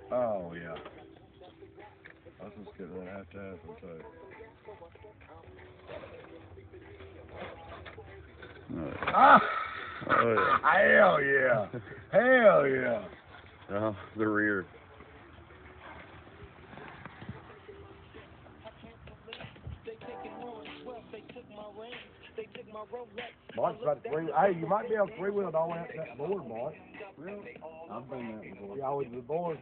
Oh, yeah. I was just getting that half to happen, too. Ah! Oh, yeah. Hell yeah! Hell yeah! Oh, the rear. Mark's about to three. Hey, you might be able to three-wheel it all the way up to that board, Mark. Really? I've done that before. Yeah, with the board.